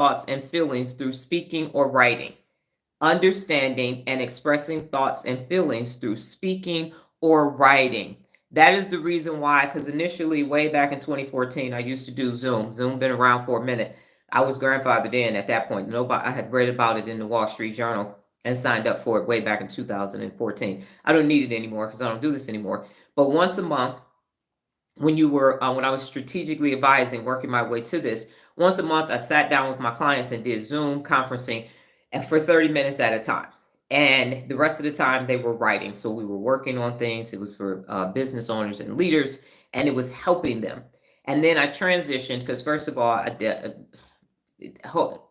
thoughts and feelings through speaking or writing. Understanding and expressing thoughts and feelings through speaking or writing. That is the reason why, because initially, way back in 2014, I used to do Zoom. Zoom been around for a minute. I was grandfathered in at that point. Nobody, I had read about it in the Wall Street Journal and signed up for it way back in 2014. I don't need it anymore because I don't do this anymore. But once a month, when I was strategically advising, working my way to this, once a month I sat down with my clients and did Zoom conferencing and for 30 minutes at a time. And the rest of the time they were writing. So we were working on things. It was for business owners and leaders, and it was helping them. And then I transitioned because, first of all,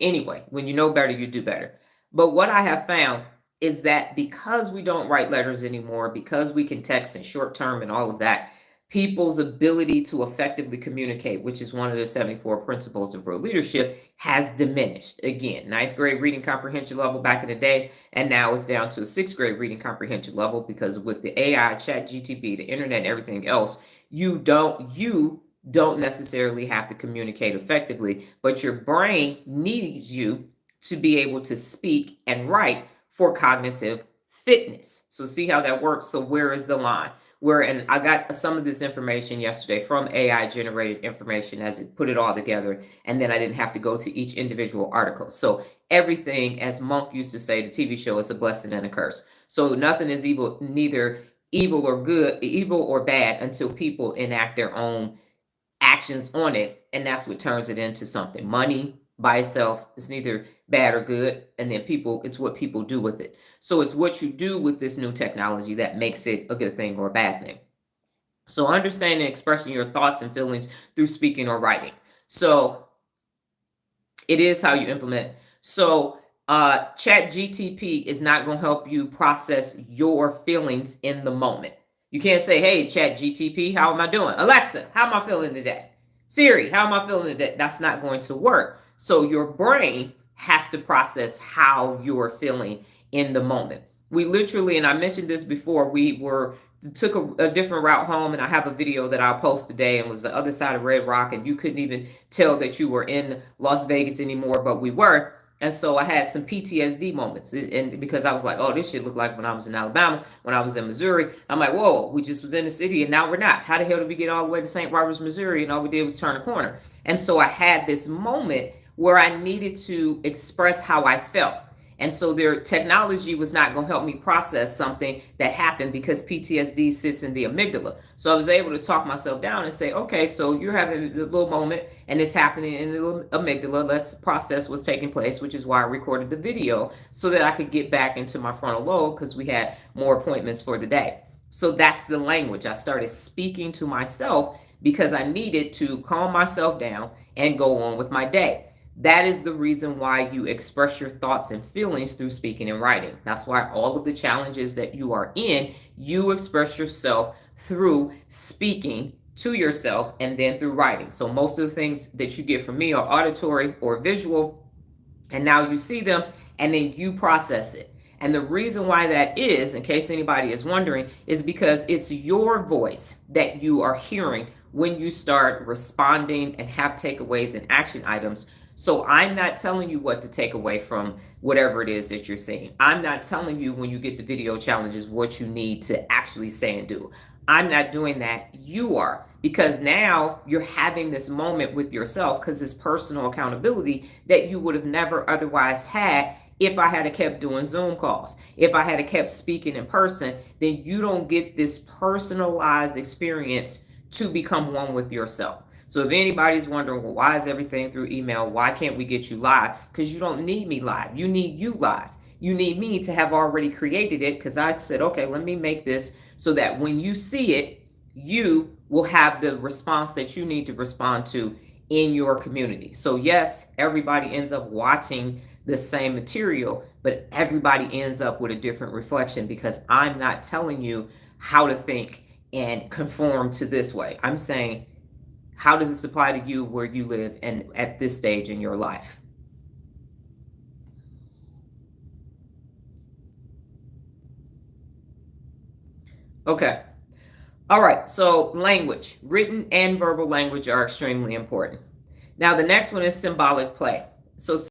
anyway, when you know better, you do better. But what I have found is that because we don't write letters anymore, because we can text in short term and all of that, people's ability to effectively communicate, which is one of the 74 principles of real leadership, has diminished. Again, ninth grade reading comprehension level back in the day, and now it's down to a sixth grade reading comprehension level because with the AI, chat GTP, the internet, and everything else, you don't necessarily have to communicate effectively, but your brain needs you to be able to speak and write for cognitive fitness. So see how that works. So where is the line? And I got some of this information yesterday from AI generated information as it put it all together. And then I didn't have to go to each individual article. So everything, as Monk used to say, the TV show is a blessing and a curse. So nothing is evil, neither evil or good, evil or bad until people enact their own actions on it. And that's what turns it into something. Money by itself is neither bad or good, and then it's what people do with it. So it's what you do with this new technology that makes it a good thing or a bad thing. So understanding and expressing your thoughts and feelings through speaking or writing. So it is how you implement it. So chat GTP is not going to help you process your feelings in the moment. You can't say, hey, chat GTP, how am I doing? Alexa, how am I feeling today? Siri, how am I feeling today? That's not going to work. So your brain has to process how you're feeling in the moment. We literally, and I mentioned this before, took a different route home, and I have a video that I'll post today, and was the other side of Red Rock, and you couldn't even tell that you were in Las Vegas anymore, but we were. And so I had some PTSD moments, and because I was like, oh, this shit looked like when I was in Alabama, when I was in Missouri. I'm like, whoa, we just was in the city and now we're not. How the hell did we get all the way to St. Roberts, Missouri, and all we did was turn a corner? And so I had this moment where I needed to express how I felt. And so their technology was not going to help me process something that happened because PTSD sits in the amygdala. So I was able to talk myself down and say, okay, so you're having a little moment and it's happening in the amygdala. Let's process what's taking place, which is why I recorded the video so that I could get back into my frontal lobe because we had more appointments for the day. So that's the language. I started speaking to myself because I needed to calm myself down and go on with my day. That is the reason why you express your thoughts and feelings through speaking and writing. That's why all of the challenges that you are in, you express yourself through speaking to yourself and then through writing. So most of the things that you get from me are auditory or visual, and now you see them and then you process it. And the reason why that is, in case anybody is wondering, is because it's your voice that you are hearing when you start responding and have takeaways and action items. So I'm not telling you what to take away from whatever it is that you're saying. I'm not telling you when you get the video challenges what you need to actually say and do. I'm not doing that. You are, because now you're having this moment with yourself because it's personal accountability that you would have never otherwise had if I had kept doing Zoom calls. If I had kept speaking in person, then you don't get this personalized experience to become one with yourself. So if anybody's wondering, well, why is everything through email? Why can't we get you live? Because you don't need me live. You need you live. You need me to have already created it because I said, okay, let me make this so that when you see it, you will have the response that you need to respond to in your community. So yes, everybody ends up watching the same material, but everybody ends up with a different reflection because I'm not telling you how to think and conform to this way. I'm saying, how does this apply to you where you live and at this stage in your life? Okay. All right. So language, written and verbal language are extremely important. Now, the next one is symbolic play. So